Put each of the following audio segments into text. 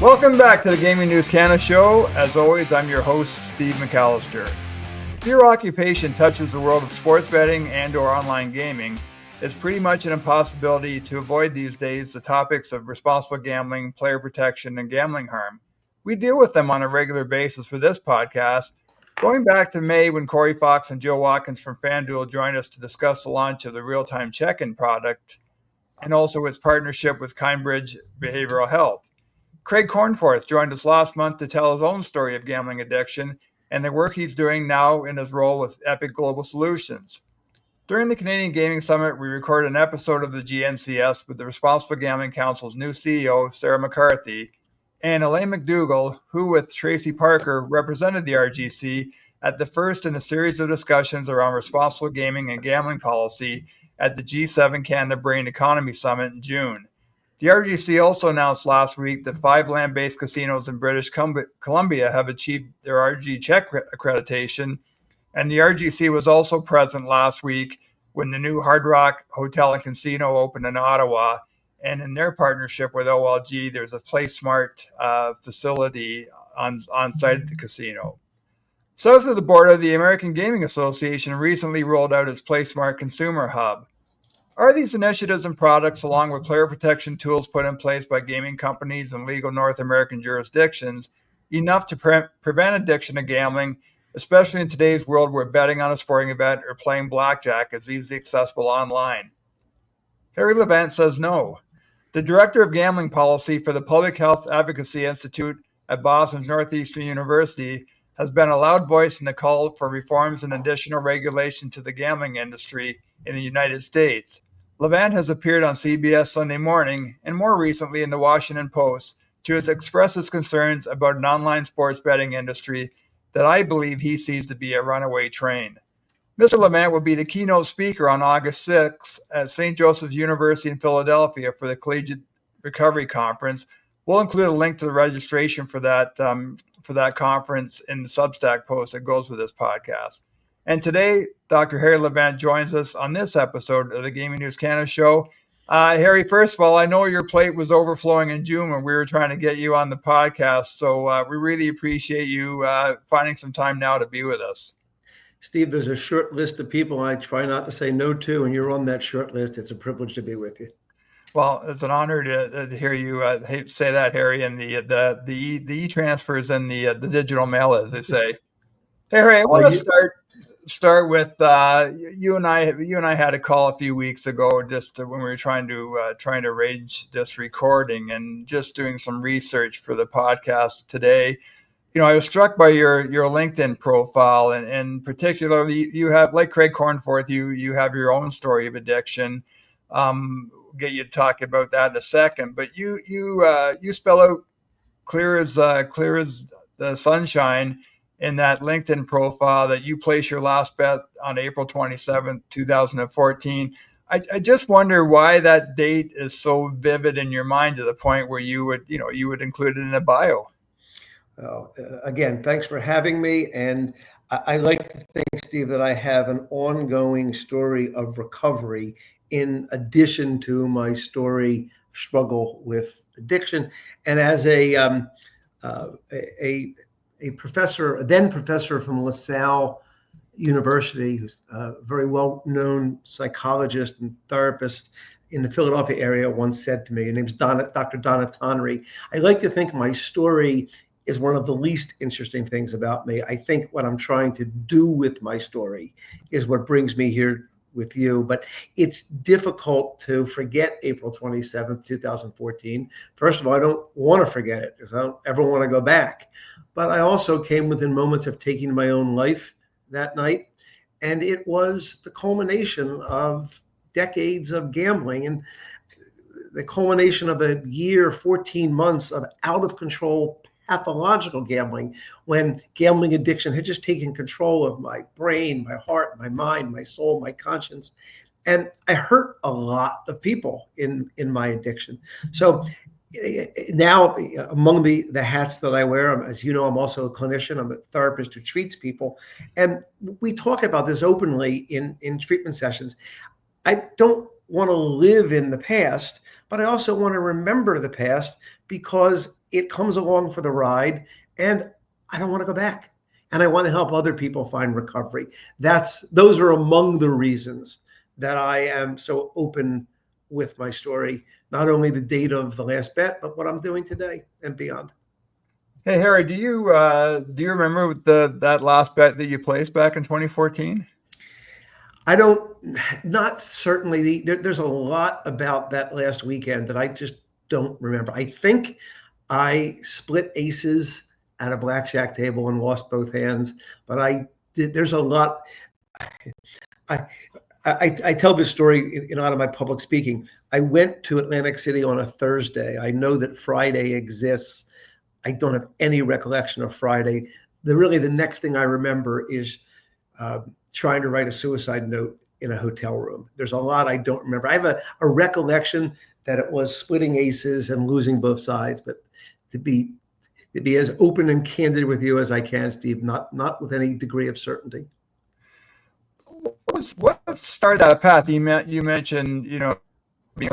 Welcome back to the Gaming News Canada show. As always, I'm your host, Steve McAllister. If your occupation touches the world of sports betting and or online gaming, it's pretty much an impossibility to avoid these days the topics of responsible gambling, player protection, and gambling harm. We deal with them on a regular basis for this podcast, going back to May when Corey Fox and Joe Watkins from FanDuel joined us to discuss the launch of the real-time check-in product and also its partnership with Kindbridge Behavioral Health. Craig Cornforth joined us last month to tell his own story of gambling addiction and the work he's doing now in his role with Epic Global Solutions. During the Canadian Gaming Summit, we recorded an episode of the GNCS with the Responsible Gambling Council's new CEO, Sarah McCarthy, and Elaine McDougall, who with Tracy Parker represented the RGC at the first in a series of discussions around responsible gaming and gambling policy at the G7 Canada Brain Economy Summit in June. The RGC also announced last week that 5 land-based casinos in British Columbia have achieved their RG Check accreditation, and the RGC was also present last week when the new Hard Rock Hotel and Casino opened in Ottawa, and in their partnership with OLG, there's a PlaySmart facility on site at the casino. South of the border, the American Gaming Association recently rolled out its PlaySmart Consumer Hub. Are these initiatives and products, along with player protection tools put in place by gaming companies and legal North American jurisdictions, enough to prevent addiction to gambling, especially in today's world where betting on a sporting event or playing blackjack is easily accessible online? Harry Levant says no. The Director of Gambling Policy for the Public Health Advocacy Institute at Boston's Northeastern University has been a loud voice in the call for reforms and additional regulation to the gambling industry in the United States. Levant has appeared on CBS Sunday Morning and more recently in the Washington Post to express his concerns about an online sports betting industry that I believe he sees to be a runaway train. Mr. Levant will be the keynote speaker on August 6th at St. Joseph's University in Philadelphia for the Collegiate Recovery Conference. We'll include a link to the registration for that conference in the Substack post that goes with this podcast. And today, Dr. Harry Levant joins us on this episode of the Gaming News Canada show. Harry, first of all, I know your plate was overflowing in June when we were trying to get you on the podcast, so we really appreciate you finding some time now to be with us. Steve, there's a short list of people I try not to say no to, and you're on that short list. It's a privilege to be with you. Well, it's an honor to hear you say that, Harry, and the e-transfers and the digital mail, as they say. Hey, Harry, I want to start with you and I had a call a few weeks ago just when we were trying to arrange this recording and just doing some research for the podcast today. You know, I was struck by your LinkedIn profile, and particularly you have, like Craig Cornforth, you have your own story of addiction. We'll get you to talk about that in a second, but you spell out clear as the sunshine in that LinkedIn profile that you place your last bet on April 27th, 2014. I just wonder why that date is so vivid in your mind to the point where you would include it in a bio. Well, again, thanks for having me. And I like to think, Steve, that I have an ongoing story of recovery in addition to my struggle with addiction. And as a professor, a then professor from LaSalle University, who's a very well-known psychologist and therapist in the Philadelphia area, once said to me, her name's Dr. Donna Tonry, I like to think my story is one of the least interesting things about me. I think what I'm trying to do with my story is what brings me here with you, but it's difficult to forget April 27th, 2014. First of all, I don't want to forget it because I don't ever want to go back. But I also came within moments of taking my own life that night. And it was the culmination of decades of gambling and the culmination of a year, 14 months of out of control pathological gambling, when gambling addiction had just taken control of my brain, my heart, my mind, my soul, my conscience. And I hurt a lot of people in my addiction. So now, among the hats that I wear, as you know, I'm also a clinician. I'm a therapist who treats people. And we talk about this openly in treatment sessions. I don't want to live in the past, but I also want to remember the past because it comes along for the ride and I don't want to go back. And I want to help other people find recovery. Those are among the reasons that I am so open with my story, not only the date of the last bet, but what I'm doing today and beyond. Hey Harry, do you remember that last bet that you placed back in 2014? I don't, not certainly. There's a lot about that last weekend that I just don't remember. I think I split aces at a blackjack table and lost both hands, but there's a lot. I, I tell this story in a lot of my public speaking. I went to Atlantic City on a Thursday. I know that Friday exists. I don't have any recollection of Friday. The next thing I remember is trying to write a suicide note in a hotel room. There's a lot I don't remember. I have a recollection that it was splitting aces and losing both sides, but to be as open and candid with you as I can, Steve, not with any degree of certainty. What started that path? You mentioned, being a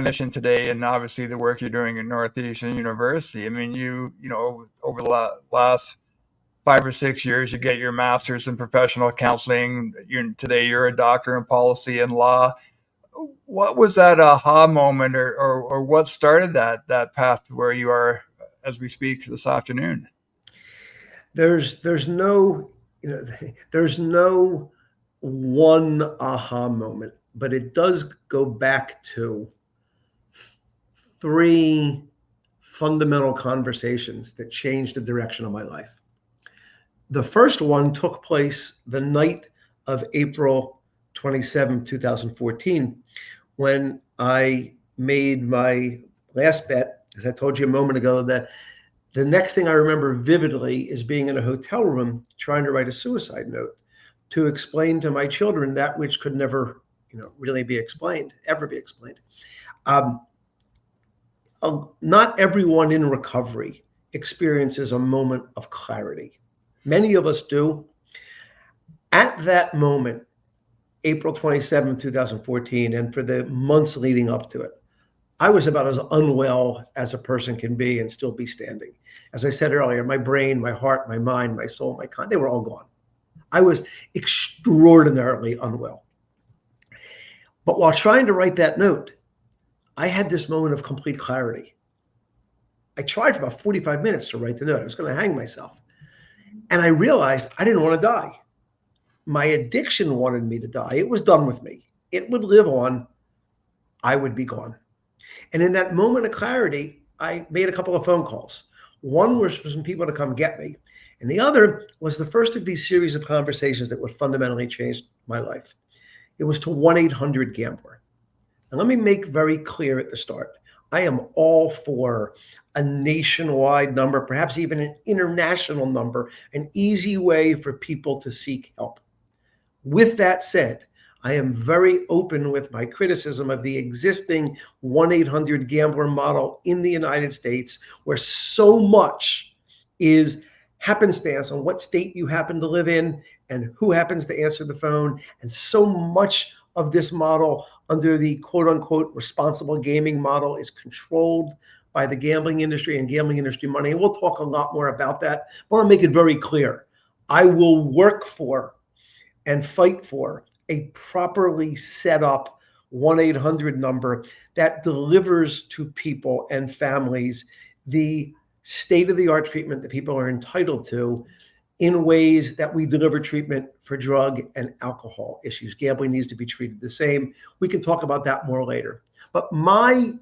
clinician today, and obviously the work you're doing at Northeastern University. I mean, over the last 5 or 6 years, you get your master's in professional counseling. Today you're a doctor in policy and law. What was that aha moment, or what started that path to where you are as we speak this afternoon? There's no there's no one aha moment, but it does go back to 3 fundamental conversations that changed the direction of my life. The first one took place the night of April 27, 2014, when I made my last bet. As I told you a moment ago, that the next thing I remember vividly is being in a hotel room trying to write a suicide note to explain to my children that which could never, really be explained, ever be explained. Not everyone in recovery experiences a moment of clarity. Many of us do. At that moment, April 27, 2014, and for the months leading up to it, I was about as unwell as a person can be and still be standing. As I said earlier, my brain, my heart, my mind, my soul, they were all gone. I was extraordinarily unwell. But while trying to write that note, I had this moment of complete clarity. I tried for about 45 minutes to write the note. I was going to hang myself. And I realized I didn't want to die. My addiction wanted me to die. It was done with me. It would live on. I would be gone. And in that moment of clarity, I made a couple of phone calls. One was for some people to come get me. And the other was the first of these series of conversations that would fundamentally change my life. It was to 1-800-GAMBLER. And let me make very clear at the start, I am all for a nationwide number, perhaps even an international number, an easy way for people to seek help. With that said, I am very open with my criticism of the existing 1-800-GAMBLER model in the United States, where so much is happenstance on what state you happen to live in and who happens to answer the phone. And so much of this model under the quote unquote responsible gaming model is controlled by the gambling industry and gambling industry money. And we'll talk a lot more about that. I want to make it very clear. I will work for and fight for a properly set up 1-800 number that delivers to people and families the state-of-the-art treatment that people are entitled to in ways that we deliver treatment for drug and alcohol issues. Gambling needs to be treated the same. We can talk about that more later. But my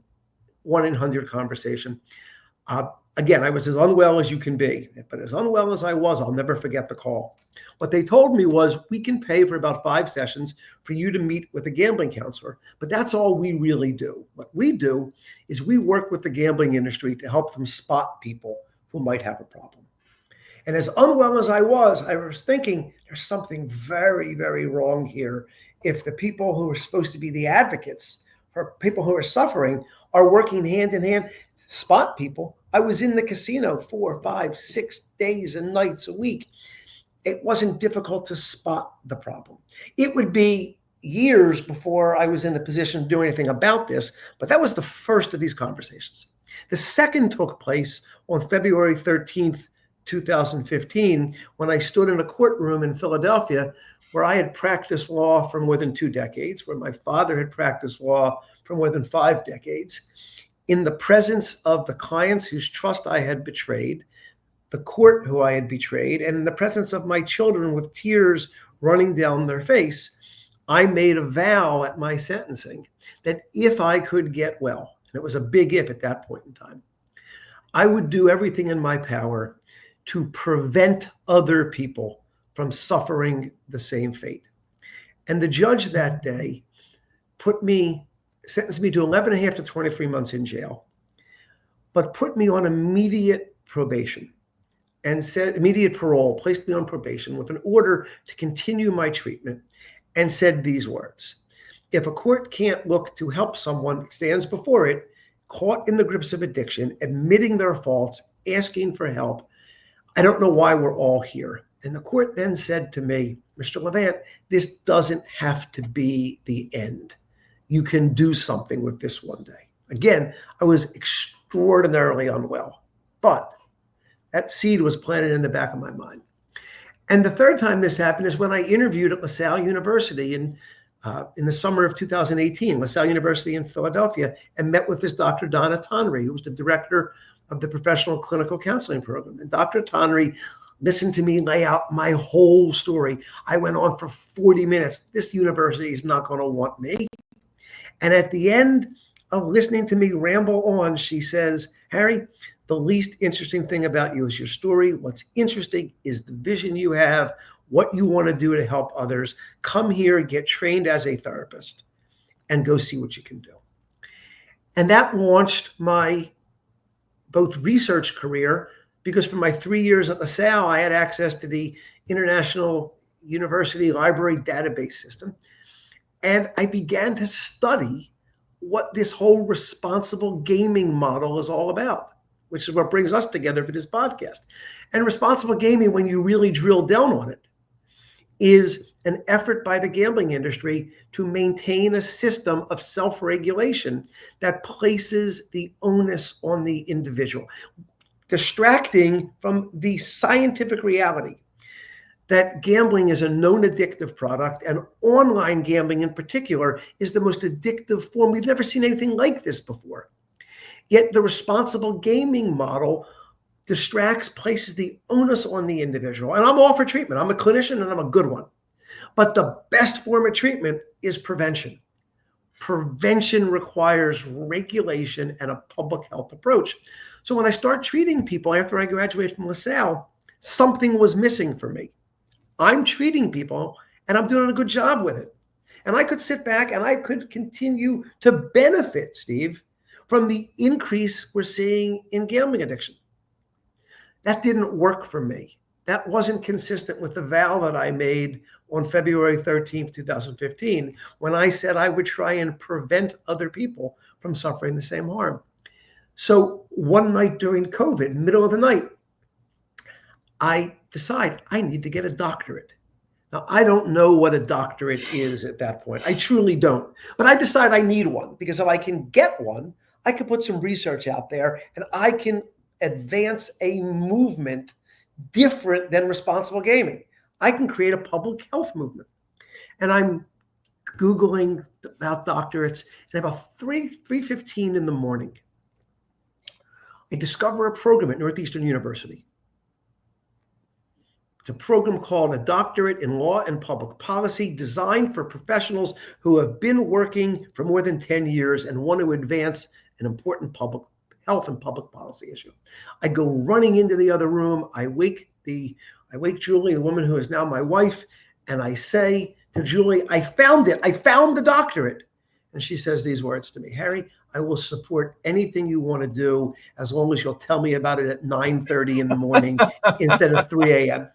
1-800 conversation, again, I was as unwell as you can be, but as unwell as I was, I'll never forget the call. What they told me was, we can pay for about 5 sessions for you to meet with a gambling counselor, but that's all we really do. What we do is we work with the gambling industry to help them spot people who might have a problem. And as unwell as I was thinking, there's something very, very wrong here if the people who are supposed to be the advocates for people who are suffering are working hand in hand, spot people. I was in the casino 4, 5, 6 days and nights a week. It wasn't difficult to spot the problem. It would be years before I was in a position to do anything about this, but that was the first of these conversations. The second took place on February 13th, 2015, when I stood in a courtroom in Philadelphia where I had practiced law for more than 2 decades, where my father had practiced law for more than 5 decades, in the presence of the clients whose trust I had betrayed, the court who I had betrayed, and in the presence of my children with tears running down their face. I made a vow at my sentencing that if I could get well, and it was a big if at that point in time, I would do everything in my power to prevent other people from suffering the same fate. And the judge that day sentenced me to 11 and a half to 23 months in jail, but put me on immediate probation and said immediate parole, placed me on probation with an order to continue my treatment, and said these words: if a court can't look to help someone that stands before it, caught in the grips of addiction, admitting their faults, asking for help, I don't know why we're all here. And the court then said to me, Mr. Levant, this doesn't have to be the end. You can do something with this one day. Again, I was extraordinarily unwell, but that seed was planted in the back of my mind. And the third time this happened is when I interviewed at LaSalle University in the summer of 2018, LaSalle University in Philadelphia, and met with this Dr. Donna Tonry, who was the director of the Professional Clinical Counseling Program. And Dr. Tonry listened to me lay out my whole story. I went on for 40 minutes. This university is not going to want me. And at the end of listening to me ramble on, she says, Harry, the least interesting thing about you is your story. What's interesting is the vision you have, what you want to do to help others. Come here, get trained as a therapist, and go see what you can do. And that launched my both research career, because for my 3 years at LaSalle, I had access to the International University Library database system. And I began to study what this whole responsible gaming model is all about, which is what brings us together for this podcast. And responsible gaming, when you really drill down on it, is an effort by the gambling industry to maintain a system of self-regulation that places the onus on the individual, distracting from the scientific reality that gambling is a known addictive product, and online gambling in particular is the most addictive form. We've never seen anything like this before. Yet the responsible gaming model distracts, places the onus on the individual. And I'm all for treatment. I'm a clinician and I'm a good one. But the best form of treatment is prevention. Prevention requires regulation and a public health approach. So when I start treating people after I graduated from LaSalle, something was missing for me. I'm treating people and I'm doing a good job with it. And I could sit back and I could continue to benefit, Steve, from the increase we're seeing in gambling addiction. That didn't work for me. That wasn't consistent with the vow that I made on February 13th, 2015, when I said I would try and prevent other people from suffering the same harm. So one night during COVID, middle of the night, I decide I need to get a doctorate. Now, I don't know what a doctorate is at that point. I truly don't. But I decide I need one, because if I can get one, I can put some research out there and I can advance a movement different than responsible gaming. I can create a public health movement. And I'm Googling about doctorates, and about 3:15 in the morning, I discover a program at Northeastern University. It's a program called a Doctorate in Law and Public Policy, designed for professionals who have been working for more than 10 years and want to advance an important public health and public policy issue. I go running into the other room. I wake Julie, the woman who is now my wife, and I say to Julie, I found it. I found the doctorate. And she says these words to me: Harry, I will support anything you want to do as long as you'll tell me about it at 9:30 in the morning instead of 3 a.m.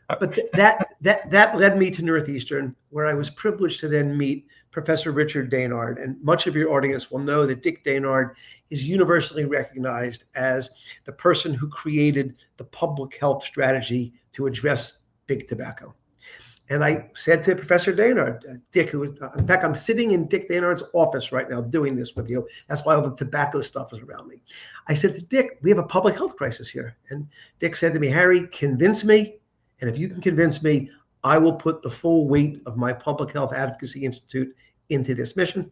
But that led me to Northeastern, where I was privileged to then meet Professor Richard Daynard. And much of your audience will know that Dick Daynard is universally recognized as the person who created the public health strategy to address big tobacco. And I said to Professor Daynard, Dick, who was, in fact, I'm sitting in Dick Daynard's office right now doing this with you. That's why all the tobacco stuff is around me. I said to Dick, we have a public health crisis here. And Dick said to me, Harry, convince me. And if you can convince me, I will put the full weight of my Public Health Advocacy Institute into this mission.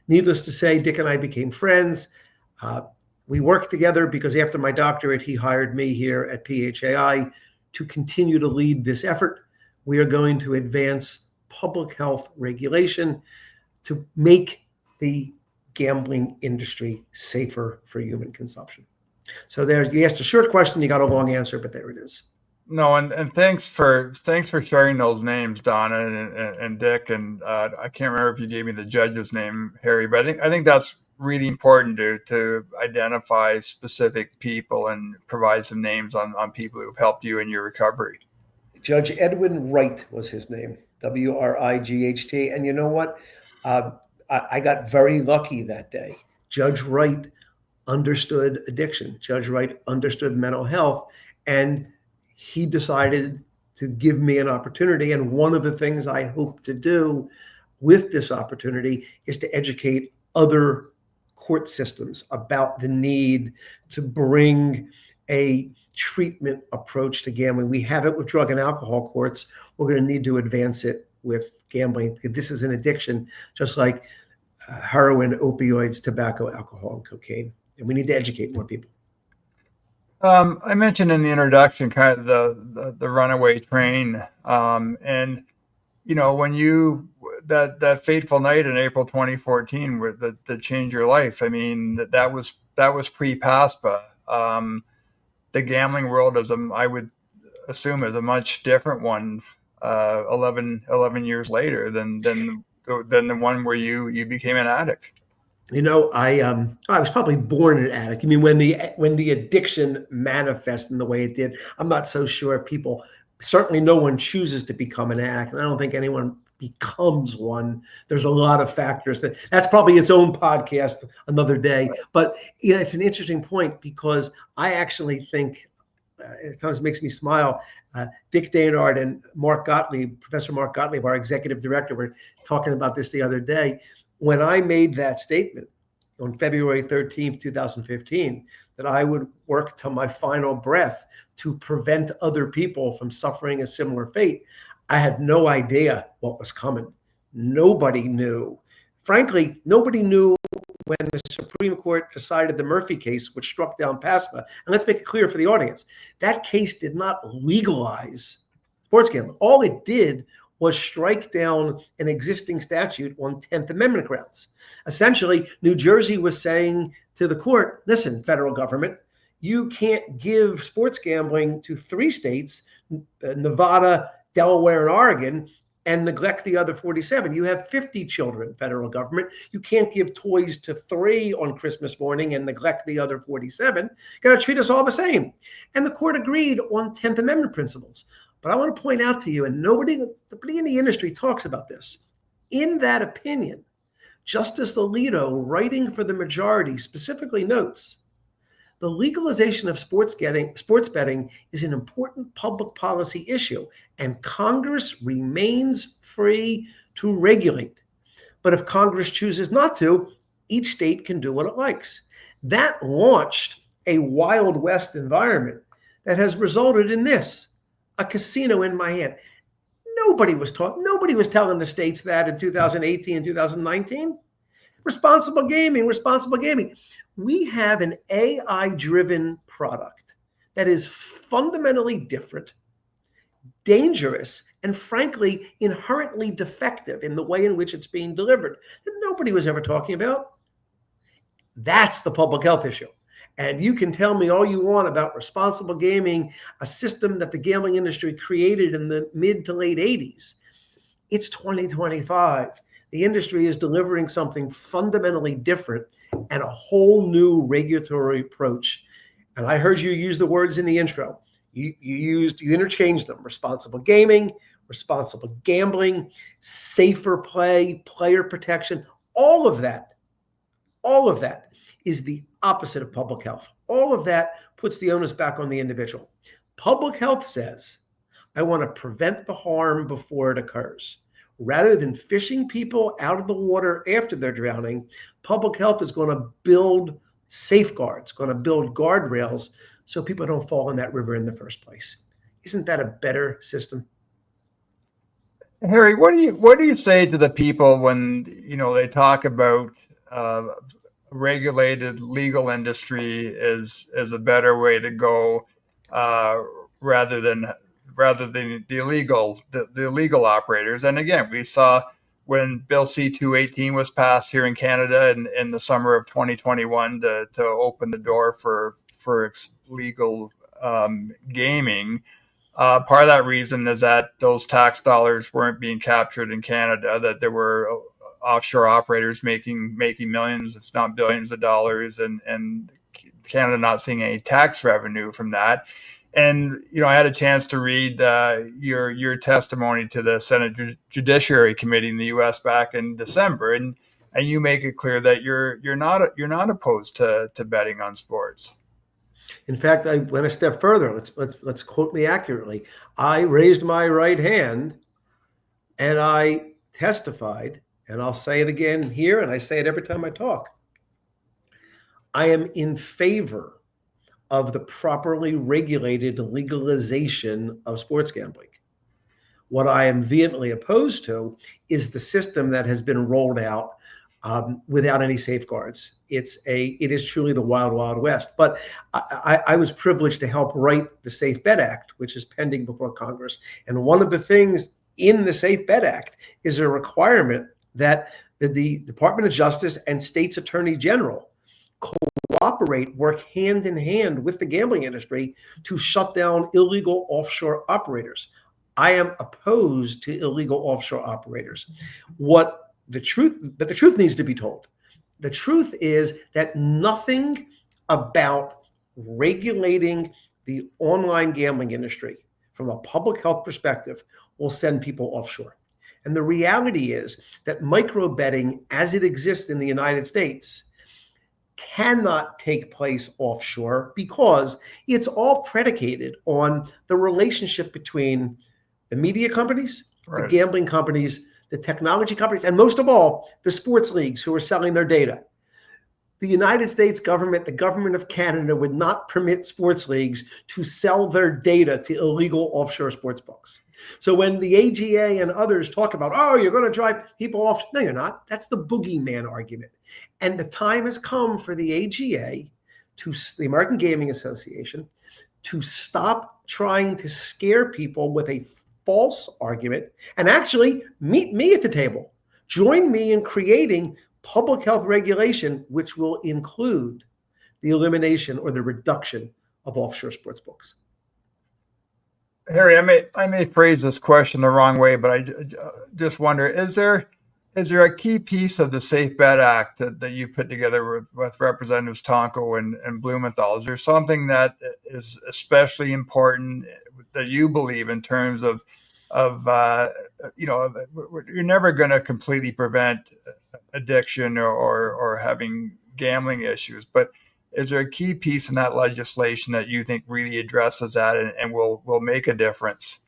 Needless to say, Dick and I became friends. We worked together because after my doctorate, he hired me here at PHAI to continue to lead this effort. We are going to advance public health regulation to make the gambling industry safer for human consumption. So there, you asked a short question, you got a long answer, but there it is. No, and thanks for sharing those names, Donna and Dick, and I can't remember if you gave me the judge's name, Harry, but I think that's really important to identify specific people and provide some names on people who've helped you in your recovery. Judge Edwin Wright was his name, Wright. And you know what? I got very lucky that day. Judge Wright understood addiction. Judge Wright understood mental health. And he decided to give me an opportunity. And one of the things I hope to do with this opportunity is to educate other court systems about the need to bring a treatment approach to gambling. We have it with drug and alcohol courts. We're going to need to advance it with gambling because this is an addiction, just like heroin, opioids, tobacco, alcohol, and cocaine. And we need to educate more people. I mentioned in the introduction kind of the runaway train, and you know when you that fateful night in April 2014 that changed your life. I mean that was pre-PASPA. The gambling world I would assume is a much different one 11 years later than the one where you became an addict. You know, I was probably born an addict. I mean, when the addiction manifests in the way it did, I'm not so sure people. Certainly, no one chooses to become an addict, and I don't think anyone becomes one. There's a lot of factors that's probably its own podcast another day. But you know, it's an interesting point because I actually think it sometimes makes me smile. Dick Daynard and Mark Gottlieb, Professor Mark Gottlieb, our executive director, were talking about this the other day. When I made that statement on February 13th, 2015, that I would work to my final breath to prevent other people from suffering a similar fate, I had no idea what was coming. Nobody knew. Frankly, nobody knew when the Supreme Court decided the Murphy case, which struck down PASPA. And let's make it clear for the audience, that case did not legalize sports gambling. All it did was strike down an existing statute on 10th Amendment grounds. Essentially, New Jersey was saying to the court, listen, federal government, you can't give sports gambling to 3 states, Nevada, Delaware, and Oregon, and neglect the other 47. You have 50 children, federal government. You can't give toys to 3 on Christmas morning and neglect the other 47. You got to treat us all the same. And the court agreed on 10th Amendment principles. But I want to point out to you, and nobody in the industry talks about this. In that opinion, Justice Alito, writing for the majority, specifically notes, the legalization of sports betting is an important public policy issue, and Congress remains free to regulate. But if Congress chooses not to, each state can do what it likes. That launched a Wild West environment that has resulted in this. A casino in my hand. Nobody was telling the states that in 2018 and 2019. Responsible gaming. We have an AI-driven product that is fundamentally different, dangerous, and frankly, inherently defective in the way in which it's being delivered that nobody was ever talking about. That's the public health issue. And you can tell me all you want about responsible gaming, a system that the gambling industry created in the mid to late 80s. It's 2025. The industry is delivering something fundamentally different and a whole new regulatory approach. And I heard you use the words in the intro. You interchanged them: responsible gaming, responsible gambling, safer play, player protection. All of that is the opposite of public health. All of that puts the onus back on the individual. Public health says I want to prevent the harm before it occurs. Rather than fishing people out of the water after they're drowning, public health is going to build safeguards, going to build guardrails so people don't fall in that river in the first place. Isn't that a better system? Harry, what do you say to the people when they talk about regulated legal industry is a better way to go uh, rather than the illegal operators? And again, we saw when Bill C-218 was passed here in Canada in the summer of 2021 to open the door for legal gaming. Part of that reason is that those tax dollars weren't being captured in Canada, that there were offshore operators making millions, if not billions of dollars, and Canada not seeing any tax revenue from that. And I had a chance to read your testimony to the Senate Judiciary Committee in the U.S. back in December, and you make it clear that you're not opposed to betting on sports. In fact, I went a step further. Let's quote me accurately. I raised my right hand and I testified, and I'll say it again here, and I say it every time I talk. I am in favor of the properly regulated legalization of sports gambling. What I am vehemently opposed to is the system that has been rolled out without any safeguards. It is truly the wild, wild west. But I was privileged to help write the Safe Bet Act, which is pending before Congress. And one of the things in the Safe Bet Act is a requirement that the Department of Justice and states attorney general work hand in hand with the gambling industry to shut down illegal offshore operators. I am opposed to illegal offshore operators. But the truth needs to be told. The truth is that nothing about regulating the online gambling industry from a public health perspective will send people offshore. And the reality is that micro betting as it exists in the United States cannot take place offshore because it's all predicated on the relationship between the media companies, right, the gambling companies, the technology companies, and most of all, the sports leagues who are selling their data. The United States government, the government of Canada, would not permit sports leagues to sell their data to illegal offshore sports books. So when the AGA and others talk about, oh, you're going to drive people off, no, you're not. That's the boogeyman argument. And the time has come for the AGA, the American Gaming Association, to stop trying to scare people with a false argument and actually meet me at the table. Join me in creating public health regulation, which will include the elimination or the reduction of offshore sports books. Harry, I may phrase this question the wrong way, but I just wonder, is there a key piece of the Safe Bet Act that you put together with Representatives Tonko and Blumenthal? Is there something that is especially important that you believe in terms of you're never going to completely prevent addiction or having gambling issues, but is there a key piece in that legislation that you think really addresses that and will make a difference?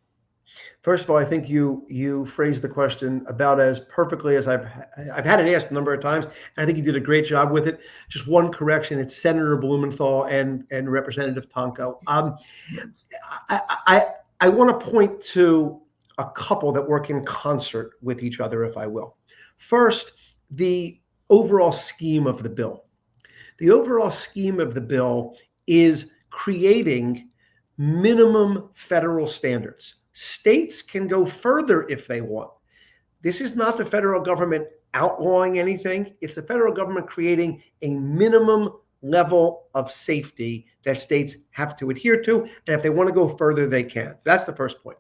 First of all, I think you phrased the question about as perfectly as I've had it asked a number of times. And I think you did a great job with it. Just one correction: it's Senator Blumenthal and Representative Tonko. I want to point to a couple that work in concert with each other, if I will. First, the overall scheme of the bill. The overall scheme of the bill is creating minimum federal standards. States can go further if they want. This is not the federal government outlawing anything. It's the federal government creating a minimum level of safety that states have to adhere to. And if they want to go further, they can. That's the first point.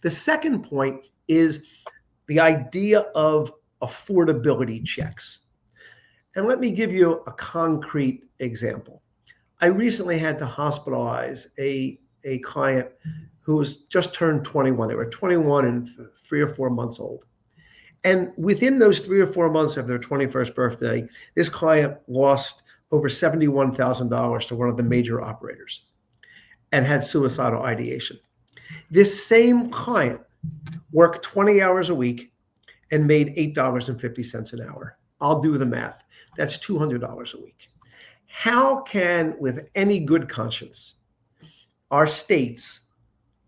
The second point is the idea of affordability checks. And let me give you a concrete example. I recently had to hospitalize a client who was just turned 21. They were 21 and 3 or 4 months old. And within those 3 or 4 months of their 21st birthday, this client lost over $71,000 to one of the major operators and had suicidal ideation. This same client worked 20 hours a week and made $8.50 an hour. I'll do the math. That's $200 a week. How can, with any good conscience, our states,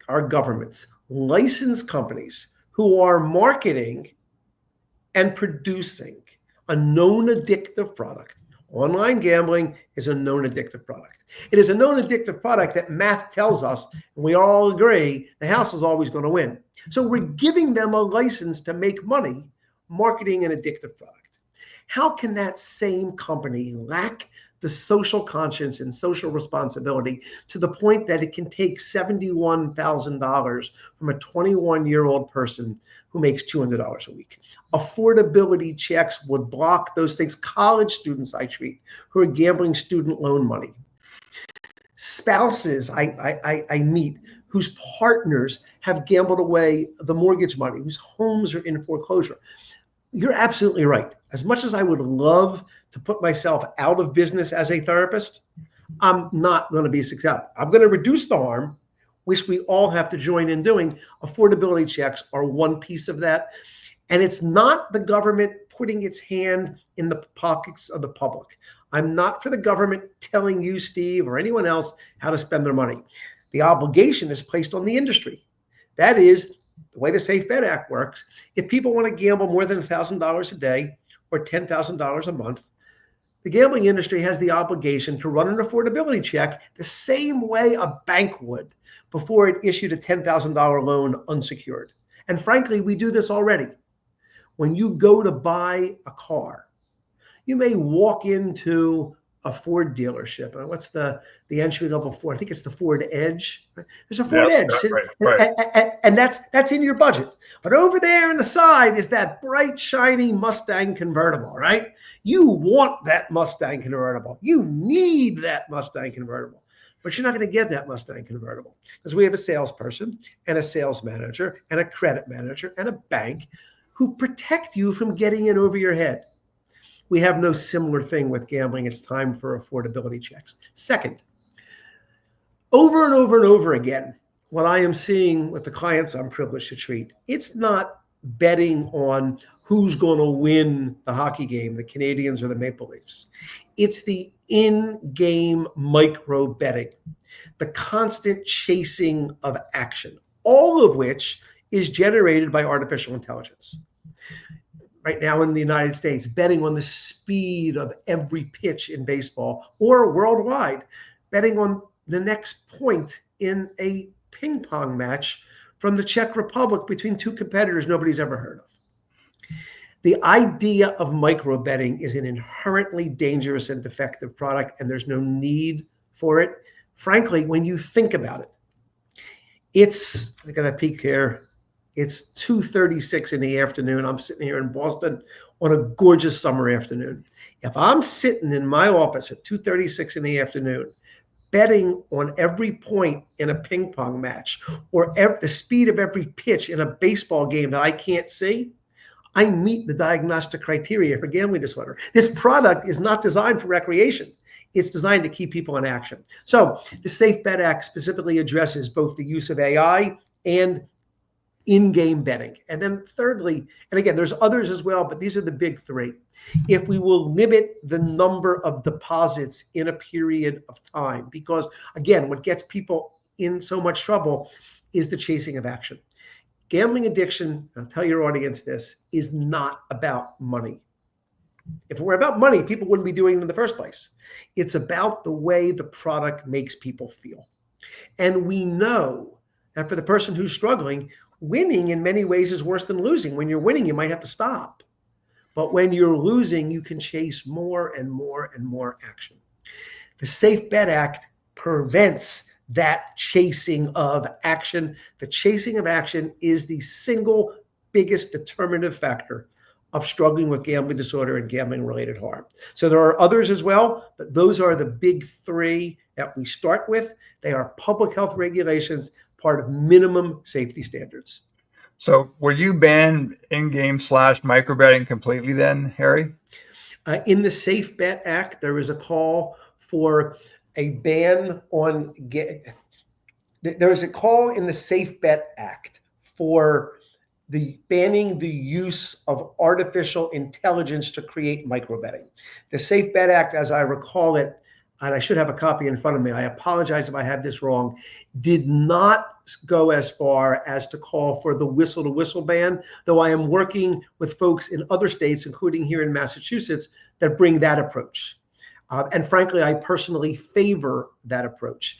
our governments, license companies who are marketing and producing a known addictive product? Online gambling is a known addictive product. It is a known addictive product that math tells us, and we all agree, the house is always going to win. So we're giving them a license to make money marketing an addictive product. How can that same company lack the social conscience and social responsibility to the point that it can take $71,000 from a 21-year-old person who makes $200 a week? Affordability checks would block those things. College students I treat who are gambling student loan money. Spouses I meet whose partners have gambled away the mortgage money, whose homes are in foreclosure. You're absolutely right. As much as I would love to put myself out of business as a therapist, I'm not going to be successful. I'm going to reduce the harm, which we all have to join in doing. Affordability checks are one piece of that. And it's not the government putting its hand in the pockets of the public. I'm not for the government telling you, Steve, or anyone else how to spend their money. The obligation is placed on the industry. That is the way the Safe Bet Act works. If people want to gamble more than $1,000 a day or $10,000 a month, the gambling industry has the obligation to run an affordability check the same way a bank would before it issued a $10,000 loan unsecured. And frankly, we do this already. When you go to buy a car, you may walk into a Ford dealership. What's the entry level Ford? I think it's the Ford Edge. There's a Ford Edge, right. And that's in your budget. But over there on the side is that bright, shiny Mustang convertible, right? You want that Mustang convertible. You need that Mustang convertible. But you're not going to get that Mustang convertible because we have a salesperson and a sales manager and a credit manager and a bank who protect you from getting in over your head. We have no similar thing with gambling. It's time for affordability checks. Second, over and over and over again, what I am seeing with the clients I'm privileged to treat, it's not betting on who's going to win the hockey game, the Canadians or the Maple Leafs. It's the in-game micro betting, the constant chasing of action, all of which is generated by artificial intelligence. Right now in the United States, betting on the speed of every pitch in baseball or worldwide, betting on the next point in a ping pong match from the Czech Republic between two competitors nobody's ever heard of. The idea of micro betting is an inherently dangerous and defective product, and there's no need for it. Frankly, when you think about it, I got a peek here. It's 2:36 in the afternoon. I'm sitting here in Boston on a gorgeous summer afternoon. If I'm sitting in my office at 2:36 in the afternoon, betting on every point in a ping pong match or the speed of every pitch in a baseball game that I can't see, I meet the diagnostic criteria for gambling disorder. This product is not designed for recreation. It's designed to keep people in action. So the Safe Bet Act specifically addresses both the use of AI and in-game betting. And then thirdly, and again, there's others as well, but these are the big three. If we will limit the number of deposits in a period of time, because again, what gets people in so much trouble is the chasing of action. Gambling addiction, I'll tell your audience this, is not about money. If it were about money, people wouldn't be doing it in the first place. It's about the way the product makes people feel. And we know that for the person who's struggling, winning in many ways is worse than losing. When you're winning, you might have to stop. But when you're losing, you can chase more and more and more action. The Safe Bet Act prevents that chasing of action. The chasing of action is the single biggest determinative factor of struggling with gambling disorder and gambling-related harm. So there are others as well, but those are the big three that we start with. They are public health regulations, part of minimum safety standards. So will you ban in-game / micro betting completely then, Harry? In the Safe Bet Act, there is a call for a ban on There is a call in the Safe Bet Act for the banning the use of artificial intelligence to create microbetting. The Safe Bet Act, as I recall it, and I should have a copy in front of me, I apologize if I have this wrong, did not go as far as to call for the whistle-to-whistle ban, though I am working with folks in other states, including here in Massachusetts, that bring that approach. And frankly, I personally favor that approach.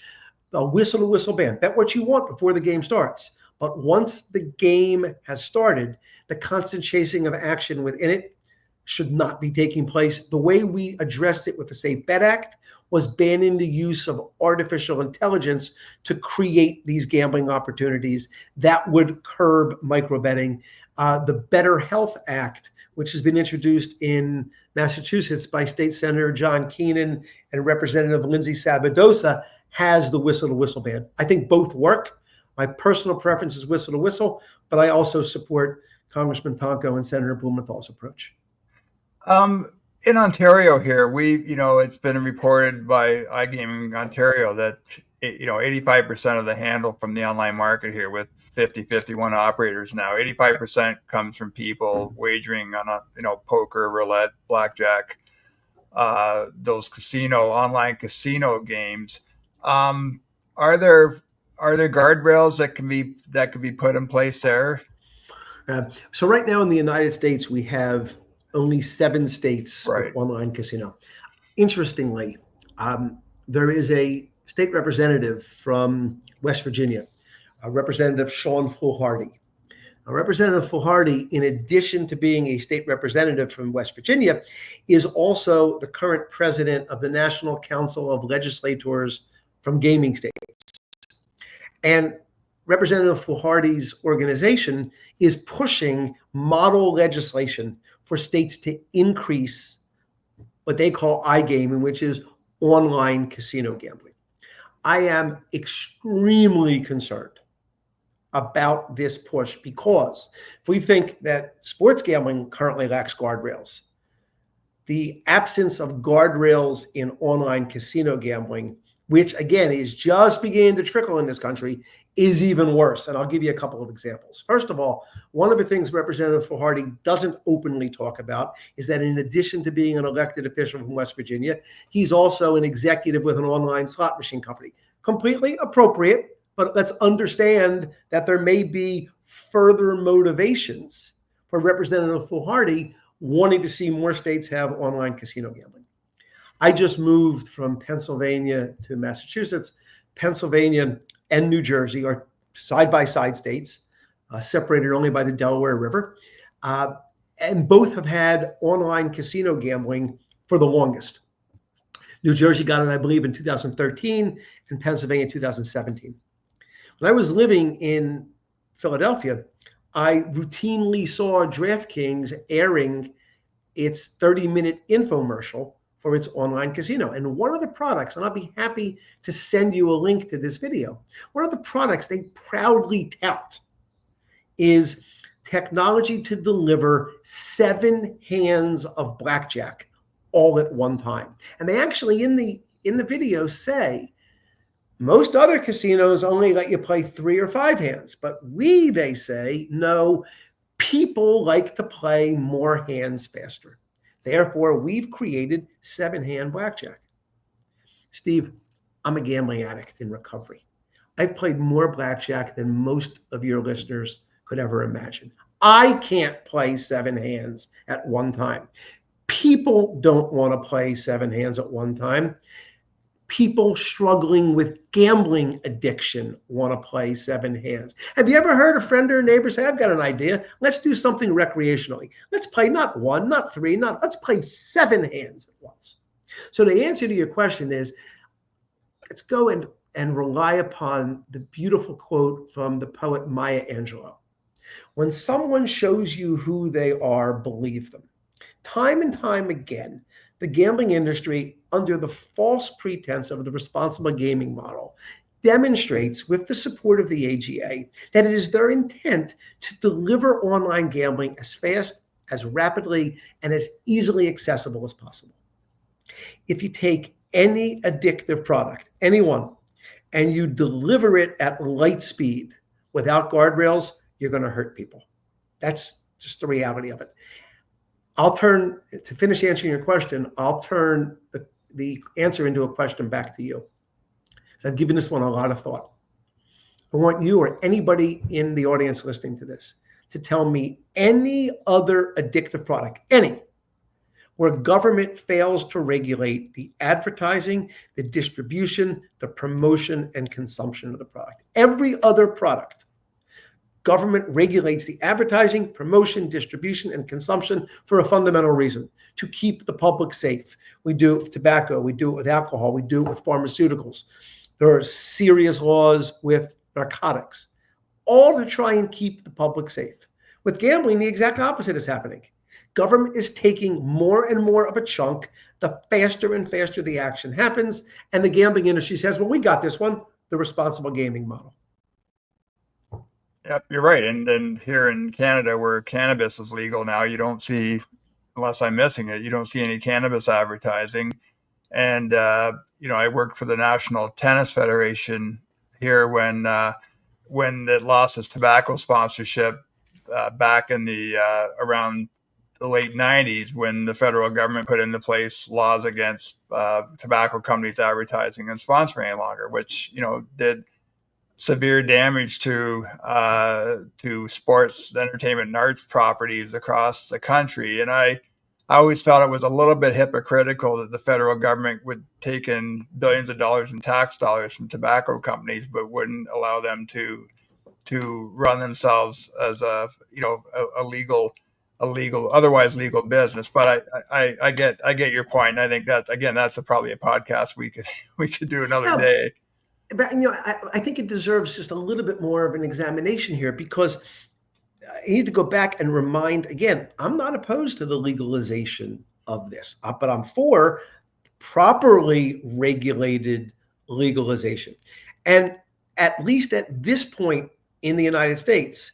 A whistle-to-whistle ban, bet what you want before the game starts. But once the game has started, the constant chasing of action within it should not be taking place. The way we addressed it with the Safe Bet Act was banning the use of artificial intelligence to create these gambling opportunities that would curb microbetting. The Better Health Act, which has been introduced in Massachusetts by State Senator John Keenan and Representative Lindsay Sabadosa, has the whistle-to-whistle ban. I think both work. My personal preference is whistle-to-whistle, but I also support Congressman Tonko and Senator Blumenthal's approach. In Ontario here, it's been reported by iGaming Ontario that 85% of the handle from the online market here, with 51 operators now, 85% comes from people wagering on poker, roulette, blackjack, those online casino games. Are there guardrails that can be put in place there? So right now in the United States, we have only 7 states Right. with online casino. Interestingly, there is a state representative from West Virginia, Representative Sean Foolhardy. Representative Foolhardy, in addition to being a state representative from West Virginia, is also the current president of the National Council of Legislators from gaming states. And Representative Foolhardy's organization is pushing model legislation for states to increase what they call iGaming, which is online casino gambling. I am extremely concerned about this push because if we think that sports gambling currently lacks guardrails, the absence of guardrails in online casino gambling, which again is just beginning to trickle in this country, is even worse. And I'll give you a couple of examples. First of all, one of the things Representative Foolhardy doesn't openly talk about is that in addition to being an elected official from West Virginia, he's also an executive with an online slot machine company. Completely appropriate, but let's understand that there may be further motivations for Representative Foolhardy wanting to see more states have online casino gambling. I just moved from Pennsylvania to Massachusetts. Pennsylvania and New Jersey are side-by-side states, separated only by the Delaware River. And both have had online casino gambling for the longest. New Jersey got it, I believe, in 2013, and Pennsylvania 2017. When I was living in Philadelphia, I routinely saw DraftKings airing its 30-minute infomercial for its online casino. And one of the products, and I'll be happy to send you a link to this video, one of the products they proudly tout is technology to deliver 7 hands of blackjack all at one time. And they actually in the video say, most other casinos only let you play 3 or 5 hands, but they say, no, people like to play more hands faster. Therefore, we've created 7-hand blackjack. Steve, I'm a gambling addict in recovery. I've played more blackjack than most of your listeners could ever imagine. I can't play 7 hands at one time. People don't want to play 7 hands at one time. People struggling with gambling addiction want to play 7 hands. Have you ever heard a friend or a neighbor say, I've got an idea. Let's do something recreationally. Let's play not 1, not 3, let's play 7 hands at once. So the answer to your question is, let's go and rely upon the beautiful quote from the poet Maya Angelou. When someone shows you who they are, believe them. Time and time again, the gambling industry, under the false pretense of the responsible gaming model, demonstrates with the support of the AGA that it is their intent to deliver online gambling as fast, as rapidly, and as easily accessible as possible. If you take any addictive product, any one, and you deliver it at light speed without guardrails, you're going to hurt people. That's just the reality of it. To finish answering your question, I'll turn the answer into a question back to you. So I've given this one a lot of thought. I want you or anybody in the audience listening to this to tell me any other addictive product, any, where government fails to regulate the advertising, the distribution, the promotion, and consumption of the product. Every other product, government regulates the advertising, promotion, distribution, and consumption for a fundamental reason: to keep the public safe. We do it with tobacco, we do it with alcohol, we do it with pharmaceuticals. There are serious laws with narcotics, all to try and keep the public safe. With gambling, the exact opposite is happening. Government is taking more and more of a chunk, the faster and faster the action happens, and the gambling industry says, well, we got this one, the responsible gaming model. Yep, you're right. And then here in Canada, where cannabis is legal now, you don't see, unless I'm missing it, you don't see any cannabis advertising. And, I worked for the National Tennis Federation here when it lost its tobacco sponsorship back in the around the late 90s, when the federal government put into place laws against tobacco companies advertising and sponsoring any longer, which, did severe damage to sports, entertainment, and arts properties across the country. And I always felt it was a little bit hypocritical that the federal government would take in billions of dollars in tax dollars from tobacco companies, but wouldn't allow them to run themselves as a otherwise legal business. But I get your point. And I think that, again, that's probably a podcast we could do another day. But I think it deserves just a little bit more of an examination here, because I need to go back and remind, again, I'm not opposed to the legalization of this, but I'm for properly regulated legalization. And at least at this point in the United States,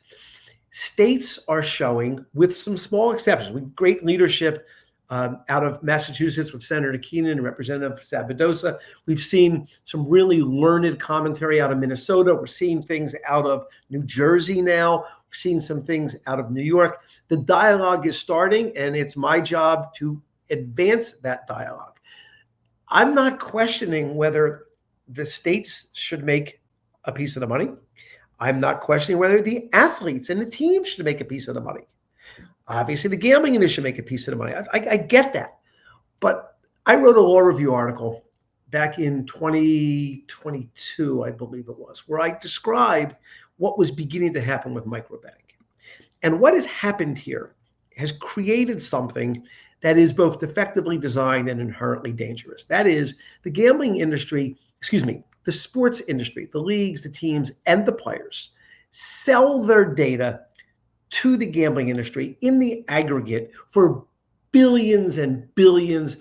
states are showing, with some small exceptions, with great leadership out of Massachusetts with Senator Keenan and Representative Sabadosa. We've seen some really learned commentary out of Minnesota. We're seeing things out of New Jersey now. We're seeing some things out of New York. The dialogue is starting, and it's my job to advance that dialogue. I'm not questioning whether the states should make a piece of the money. I'm not questioning whether the athletes and the teams should make a piece of the money. Obviously, the gambling industry should make a piece of the money. I get that. But I wrote a law review article back in 2022, I believe it was, where I described what was beginning to happen with microbetting. And what has happened here has created something that is both defectively designed and inherently dangerous. That is, the gambling industry, the sports industry, the leagues, the teams, and the players sell their data to the gambling industry in the aggregate for billions and billions.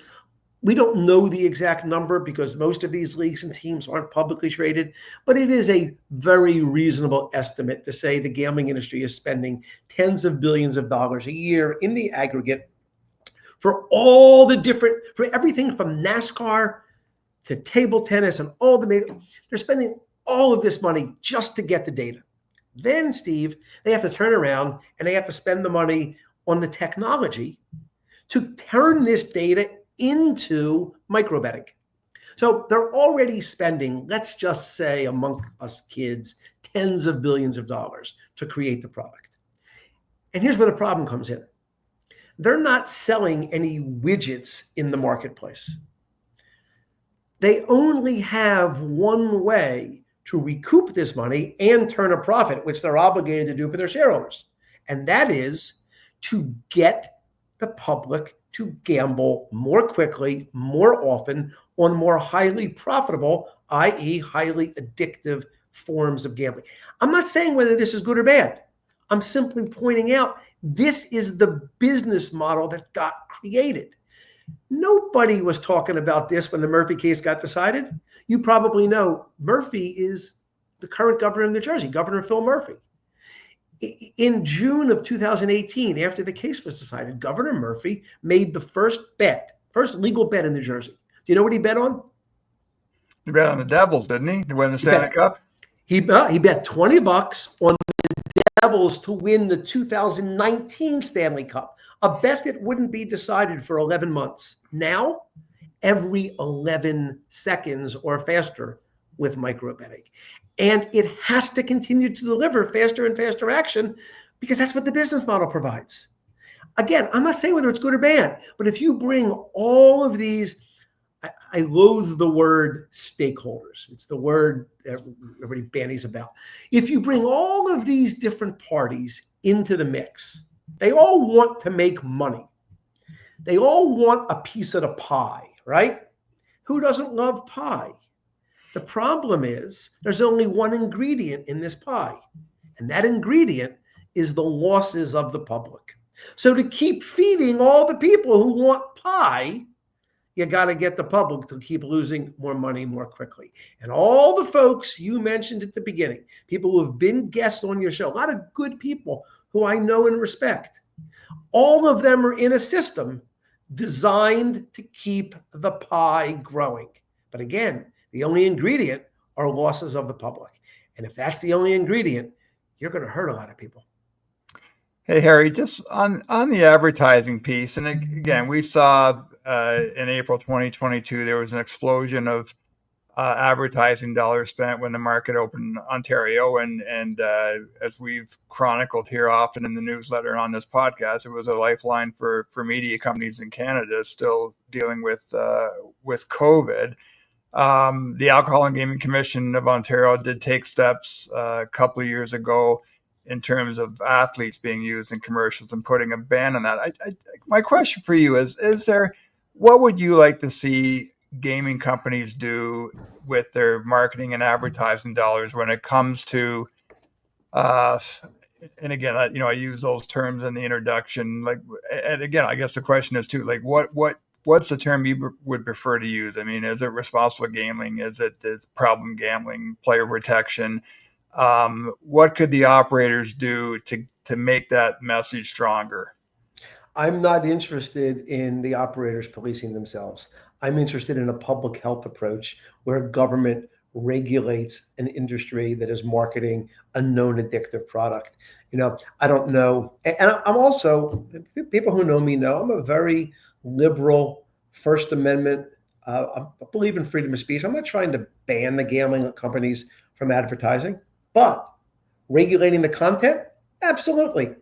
We don't know the exact number because most of these leagues and teams aren't publicly traded, but it is a very reasonable estimate to say the gambling industry is spending tens of billions of dollars a year in the aggregate for all the different, for everything from NASCAR to table tennis and all they're spending all of this money just to get the data. Then, Steve, they have to turn around and they have to spend the money on the technology to turn this data into microbetting. So they're already spending, let's just say among us kids, tens of billions of dollars to create the product. And here's where the problem comes in. They're not selling any widgets in the marketplace. They only have one way to recoup this money and turn a profit, which they're obligated to do for their shareholders. And that is to get the public to gamble more quickly, more often, on more highly profitable, i.e. highly addictive forms of gambling. I'm not saying whether this is good or bad. I'm simply pointing out this is the business model that got created. Nobody was talking about this when the Murphy case got decided. You probably know Murphy is the current governor of New Jersey, Governor Phil Murphy. In June of 2018, after the case was decided, Governor Murphy made the first legal bet in New Jersey. Do you know what he bet on? He bet on the Devils, didn't he, to win the Stanley Cup? He bet $20 on the Devils to win the 2019 Stanley Cup, a bet that wouldn't be decided for 11 months. Now, every 11 seconds or faster with micro betting. And it has to continue to deliver faster and faster action because that's what the business model provides. Again, I'm not saying whether it's good or bad, but if you bring all of these, I loathe the word stakeholders. It's the word everybody bandies about. If you bring all of these different parties into the mix, they all want to make money. They all want a piece of the pie, right? Who doesn't love pie? The problem is there's only one ingredient in this pie, and that ingredient is the losses of the public. So to keep feeding all the people who want pie, you got to get the public to keep losing more money more quickly. And all the folks you mentioned at the beginning, people who have been guests on your show, a lot of good people who I know and respect, all of them are in a system designed to keep the pie growing. But again, the only ingredient are losses of the public. And if that's the only ingredient, you're going to hurt a lot of people. Hey, Harry, just on the advertising piece, and again, we saw in April 2022, there was an explosion of advertising dollars spent when the market opened in Ontario. And as we've chronicled here often in the newsletter and on this podcast, it was a lifeline for media companies in Canada still dealing with COVID. The Alcohol and Gaming Commission of Ontario did take steps a couple of years ago in terms of athletes being used in commercials and putting a ban on that. My question for you is there, what would you like to see gaming companies do with their marketing and advertising dollars when it comes to, and again, I use those terms in the introduction, and again, I guess the question is too, what's the term you would prefer to use? I mean, is it responsible gambling? Is it problem gambling, player protection? What could the operators do to make that message stronger? I'm not interested in the operators policing themselves. I'm interested in a public health approach where government regulates an industry that is marketing a known addictive product. I don't know. And I'm also, people who know me know, I'm a very liberal First Amendment. I believe in freedom of speech. I'm not trying to ban the gambling companies from advertising, but regulating the content, absolutely.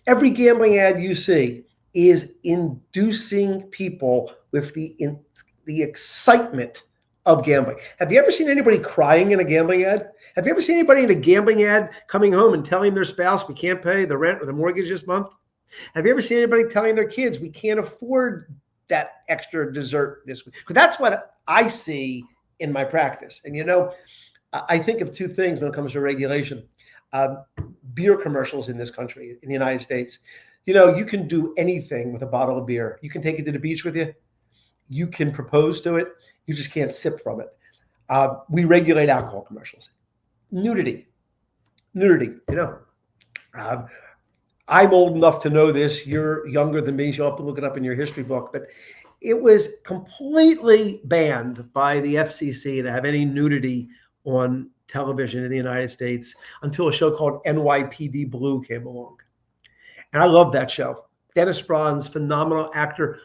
Every gambling ad you see is inducing people with the excitement of gambling. Have you ever seen anybody crying in a gambling ad? Have you ever seen anybody in a gambling ad coming home and telling their spouse, we can't pay the rent or the mortgage this month? Have you ever seen anybody telling their kids, we can't afford that extra dessert this week? Because that's what I see in my practice. And I think of two things when it comes to regulation. Beer commercials in this country, in the United States. You can do anything with a bottle of beer. You can take it to the beach with you. You can propose to it. You just can't sip from it. We regulate alcohol commercials. Nudity. I'm old enough to know this. You're younger than me, so you'll have to look it up in your history book. But it was completely banned by the FCC to have any nudity on television in the United States until a show called NYPD Blue came along. And I love that show. Dennis Franz, phenomenal actor.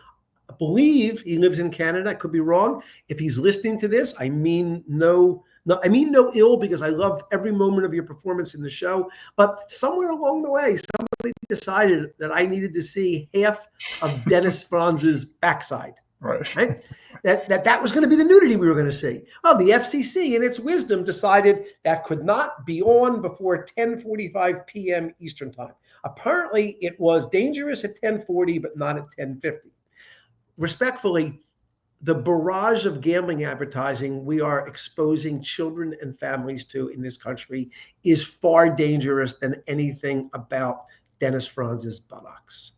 I believe he lives in Canada. I could be wrong. If he's listening to this, I mean no ill, because I loved every moment of your performance in the show. But somewhere along the way, somebody decided that I needed to see half of Dennis Franz's backside. Right? That was going to be the nudity we were going to see. Well, the FCC, in its wisdom, decided that could not be on before 10:45 p.m. Eastern time. Apparently, it was dangerous at 10:40, but not at 10:50. Respectfully, the barrage of gambling advertising we are exposing children and families to in this country is far dangerous than anything about Dennis Franz's buttocks.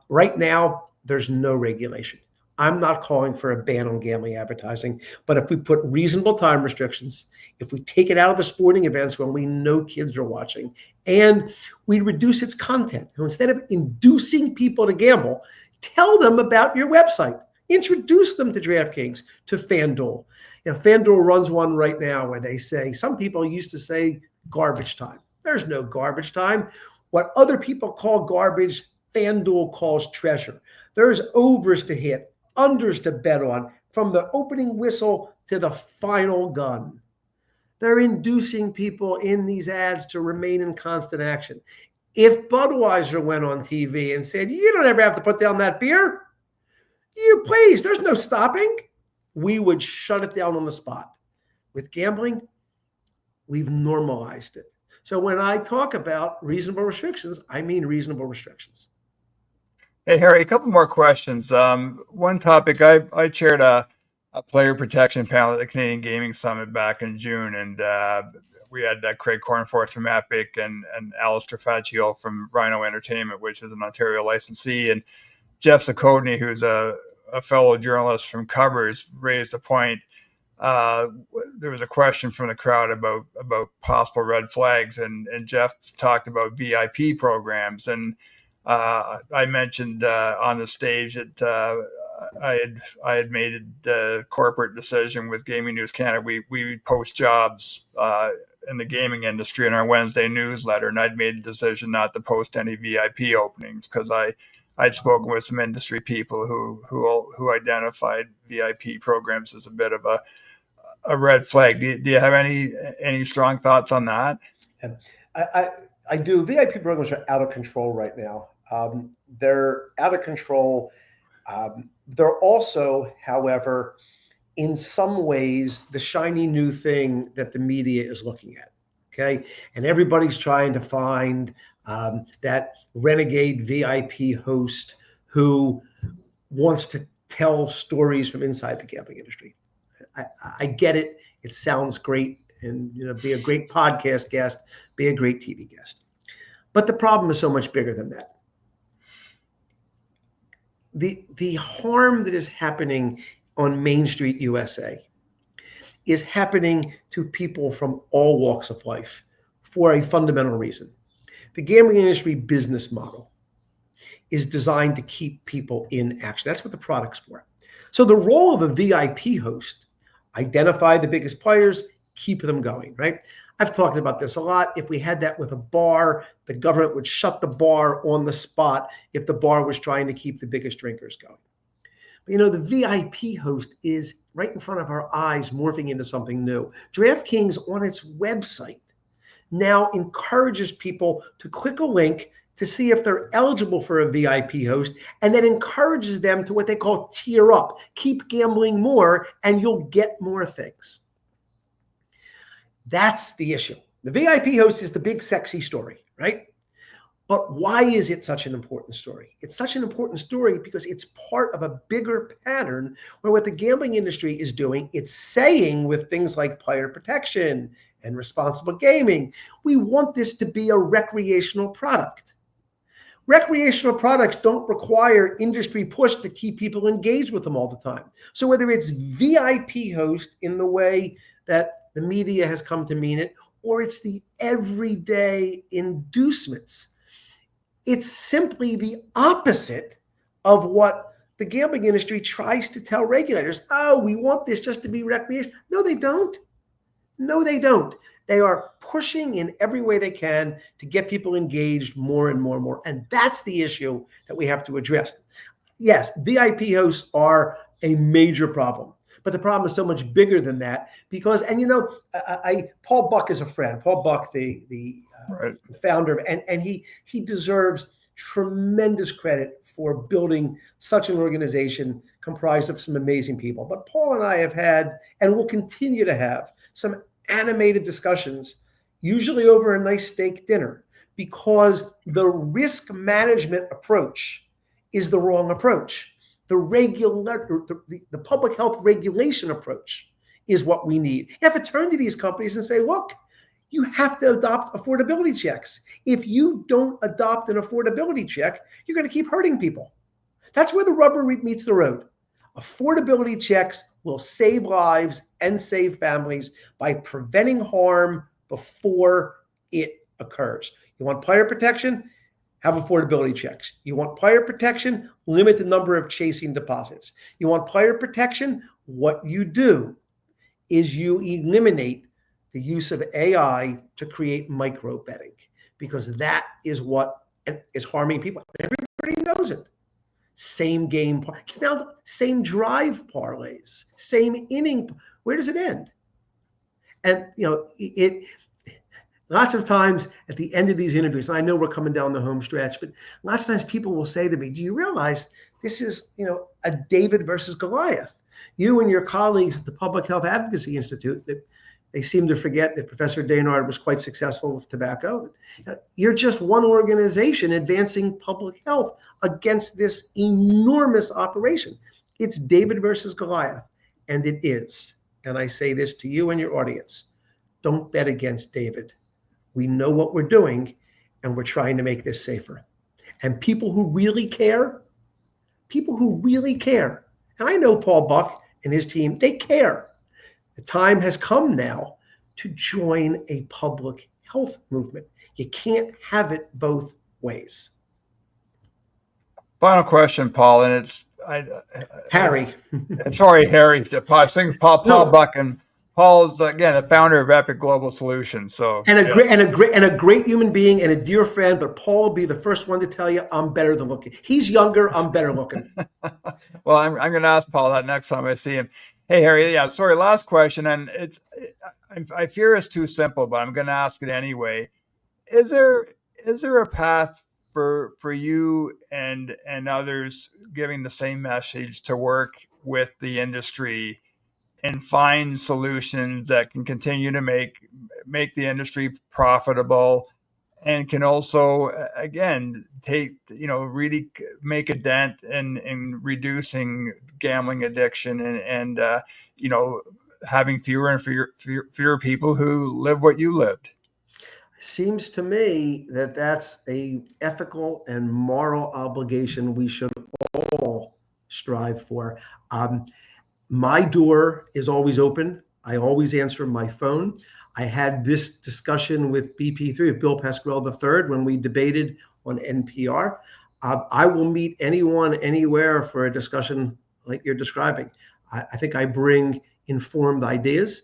Right now, there's no regulation. I'm not calling for a ban on gambling advertising, but if we put reasonable time restrictions, if we take it out of the sporting events when we know kids are watching, and we reduce its content, so instead of inducing people to gamble, tell them about your website. Introduce them to DraftKings, to FanDuel. FanDuel runs one right now where they say, some people used to say garbage time. There's no garbage time. What other people call garbage, FanDuel calls treasure. There's overs to hit, unders to bet on, from the opening whistle to the final gun. They're inducing people in these ads to remain in constant action. If Budweiser went on TV and said, you don't ever have to put down that beer, you please, there's no stopping, we would shut it down on the spot. With gambling, we've normalized it. So when I talk about reasonable restrictions, I mean reasonable restrictions. Hey, Harry, a couple more questions. One topic, I chaired a player protection panel at the Canadian Gaming Summit back in June, and we had Craig Cornforth from Epic and Alistair Faccio from Rhino Entertainment, which is an Ontario licensee, and Jeff Zakodny, who's a fellow journalist from Covers, raised a point. There was a question from the crowd about possible red flags, and Jeff talked about VIP programs, and I mentioned on the stage that I had made a corporate decision with Gaming News Canada. We post jobs in the gaming industry in our Wednesday newsletter, and I'd made the decision not to post any VIP openings because I'd spoken with some industry people who identified VIP programs as a bit of a red flag. Do you have any strong thoughts on that? I do. VIP programs are out of control right now. They're out of control. They're also, however, in some ways, the shiny new thing that the media is looking at. Okay. And everybody's trying to find that renegade VIP host who wants to tell stories from inside the gambling industry. I get it. It sounds great. And, be a great podcast guest, be a great TV guest. But the problem is so much bigger than that. The harm that is happening on Main Street USA is happening to people from all walks of life for a fundamental reason. The gambling industry business model is designed to keep people in action. That's what the product's for. So the role of a VIP host, identify the biggest players, keep them going, right? I've talked about this a lot. If we had that with a bar, the government would shut the bar on the spot if the bar was trying to keep the biggest drinkers going. But the VIP host is right in front of our eyes morphing into something new. DraftKings on its website now encourages people to click a link to see if they're eligible for a VIP host, and then encourages them to what they call tier up. Keep gambling more and you'll get more things. That's the issue. The VIP host is the big sexy story, right? But why is it such an important story? It's such an important story because it's part of a bigger pattern where what the gambling industry is doing, it's saying with things like player protection and responsible gaming, we want this to be a recreational product. Recreational products don't require industry push to keep people engaged with them all the time. So whether it's VIP host in the way that the media has come to mean it, or it's the everyday inducements, it's simply the opposite of what the gambling industry tries to tell regulators. Oh, we want this just to be recreation. No, they don't. No, they don't. They are pushing in every way they can to get people engaged more and more and more. And that's the issue that we have to address. Yes, VIP hosts are a major problem. But the problem is so much bigger than that because, and Paul Buck is a friend. Paul Buck, the right. founder, and he deserves tremendous credit for building such an organization comprised of some amazing people. But Paul and I have had, and will continue to have, some animated discussions, usually over a nice steak dinner, because the risk management approach is the wrong approach. The public health regulation approach is what we need. You have to turn to these companies and say, look, you have to adopt affordability checks. If you don't adopt an affordability check, you're going to keep hurting people. That's where the rubber meets the road. Affordability checks will save lives and save families by preventing harm before it occurs. You want player protection? Have affordability checks. You want player protection? Limit the number of chasing deposits. You want player protection? What you do is you eliminate the use of AI to create micro betting, because that is what is harming people. Everybody knows it. Same game. It's now the same drive parlays, same inning. Where does it end? And it lots of times at the end of these interviews, and I know we're coming down the home stretch, but lots of times people will say to me, do you realize this is, a David versus Goliath? You and your colleagues at the Public Health Advocacy Institute, that they seem to forget that Professor Daynard was quite successful with tobacco. You're just one organization advancing public health against this enormous operation. It's David versus Goliath, and it is. And I say this to you and your audience. Don't bet against David. We know what we're doing, and we're trying to make this safer. And people who really care, and I know Paul Buck and his team, they care. The time has come now to join a public health movement. You can't have it both ways. Final question, Paul, and it's Harry. Sorry, Harry. I was thinking Paul Buck, and Paul's again the founder of Epic Global Solutions. So a great human being and a dear friend. But Paul will be the first one to tell you I'm better than looking. He's younger. I'm better looking. Well, I'm going to ask Paul that next time I see him. Hey, Harry. Yeah, sorry. Last question, and I fear it's too simple, but I'm going to ask it anyway. Is there a path for you and others giving the same message to work with the industry and find solutions that can continue to make the industry profitable and can also, again, really make a dent in reducing gambling addiction and having fewer and fewer people who live what you lived? Seems to me that that's a ethical and moral obligation we should all strive for. My door is always open. I always answer my phone. I had this discussion with BP3, with Bill Pasquale III, when we debated on NPR. I will meet anyone, anywhere for a discussion like you're describing. I think I bring informed ideas.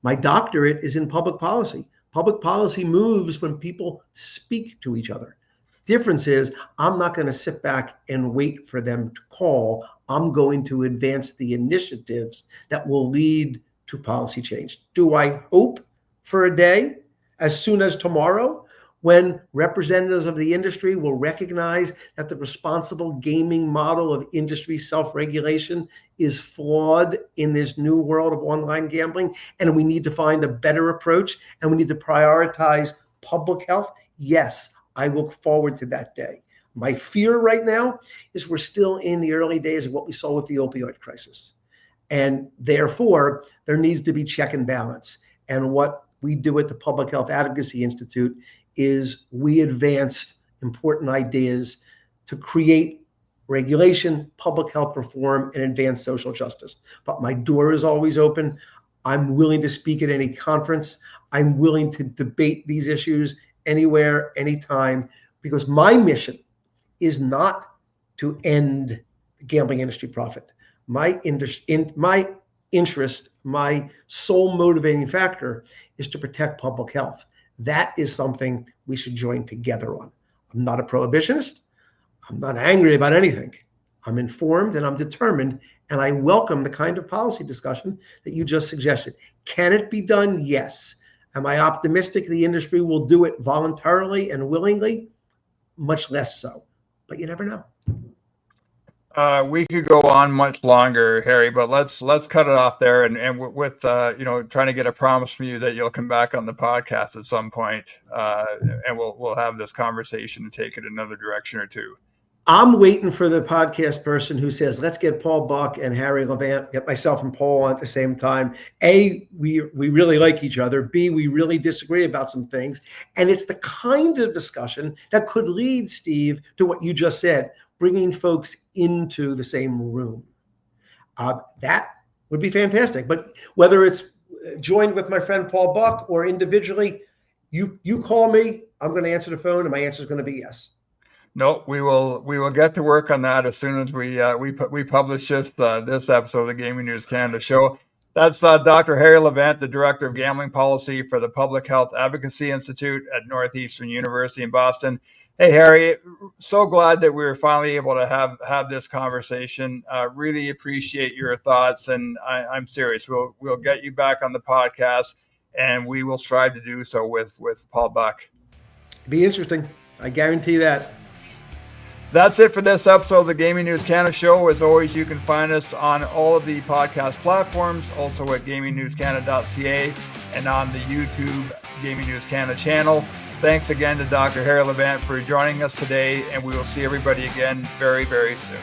My doctorate is in public policy. Public policy moves when people speak to each other. Difference is, I'm not going to sit back and wait for them to call. I'm going to advance the initiatives that will lead to policy change. Do I hope for a day as soon as tomorrow when representatives of the industry will recognize that the responsible gaming model of industry self-regulation is flawed in this new world of online gambling, and we need to find a better approach, and we need to prioritize public health? Yes, I look forward to that day. My fear right now is we're still in the early days of what we saw with the opioid crisis. And therefore, there needs to be check and balance. And what we do at the Public Health Advocacy Institute is we advance important ideas to create regulation, public health reform, and advance social justice. But my door is always open. I'm willing to speak at any conference. I'm willing to debate these issues anywhere, anytime, because my mission is not to end the gambling industry profit. My interest, my sole motivating factor is to protect public health. That is something we should join together on. I'm not a prohibitionist. I'm not angry about anything. I'm informed and I'm determined, and I welcome the kind of policy discussion that you just suggested. Can it be done? Yes. Am I optimistic the industry will do it voluntarily and willingly? Much less so, but you never know. We could go on much longer, Harry, but let's cut it off there. And with trying to get a promise from you that you'll come back on the podcast at some point, and we'll have this conversation and take it another direction or two. I'm waiting for the podcast person who says, let's get Paul Buck and Harry Levant, get myself and Paul on at the same time. A, we really like each other. B, we really disagree about some things. And it's the kind of discussion that could lead, Steve, to what you just said, bringing folks into the same room. That would be fantastic. But whether it's joined with my friend Paul Buck or individually, you call me, I'm going to answer the phone, and my answer is going to be yes. No, we will get to work on that as soon as we publish this episode of the Gaming News Canada show. That's Dr. Harry Levant, the Director of Gambling Policy for the Public Health Advocacy Institute at Northeastern University in Boston. Hey, Harry, so glad that we were finally able to have this conversation. Really appreciate your thoughts, and I'm serious. We'll get you back on the podcast, and we will strive to do so with Paul Buck. Be interesting. I guarantee that. That's it for this episode of the Gaming News Canada show. As always, you can find us on all of the podcast platforms, also at gamingnewscanada.ca and on the YouTube Gaming News Canada channel. Thanks again to Dr. Harry Levant for joining us today, and we will see everybody again very, very soon.